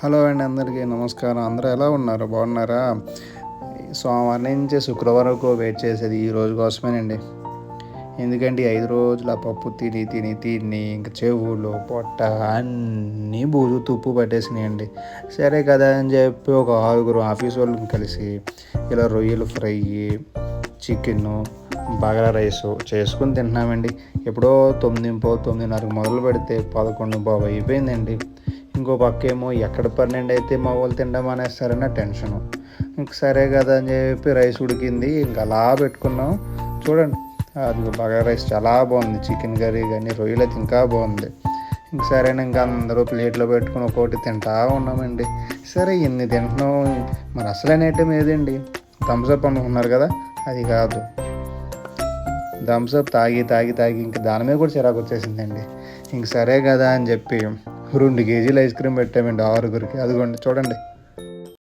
Hello అండి, అందరికీ నమస్కారం. అందరూ ఎలా ఉన్నారు? బాగున్నారా? సోమవారం నుంచి శుక్రవారం వరకు వెయిట్ చేసేది ఈ రోజు కోసమేనండి. ఎందుకంటే 5 రోజులు ఆ పప్పు తిని తిని తిని ఇంక చెవులు పొట్ట అన్నీ బూజు తుప్పు పట్టేసినాయండి. సరే కదా అని చెప్పి ఒక 6 ఆఫీస్ వాళ్ళని కలిసి ఇలా రొయ్యలు ఫ్రై, చికెను, బగారా రైసు చేసుకుని తింటున్నామండి. ఎప్పుడో 9:30 మొదలు పెడితే 11:15 అయిపోయిందండి. ఇంకో పక్క ఏమో ఎక్కడ 12 అయితే మా వాళ్ళు తినడం మానేస్తారన్న టెన్షను. ఇంక సరే కదా అని చెప్పి రైస్ ఉడికింది, ఇంక అలా పెట్టుకున్నాం. చూడండి, అది బగారా రైస్ చాలా బాగుంది. చికెన్ కర్రీ కానీ రొయ్యలు అయితే ఇంకా బాగుంది. ఇంక సరేనా, ఇంకా అందరూ ప్లేట్లో పెట్టుకుని ఒక్కొక్కటి తింటా ఉన్నామండి. సరే ఇన్ని తింటున్నాం, మరి అసలైన ఐటెం ఏదండి? థమ్స్అప్ అనుకున్నారు కదా, అది కాదు. థమ్స్అప్ తాగి తాగి తాగి ఇంక దాని మీద కూడా చిరాకు వచ్చేసిందండి. ఇంక సరే కదా అని చెప్పి 2 కేజీలు ఐస్ క్రీమ్ పెట్టామండి 6కి. అదిగోండి చూడండి.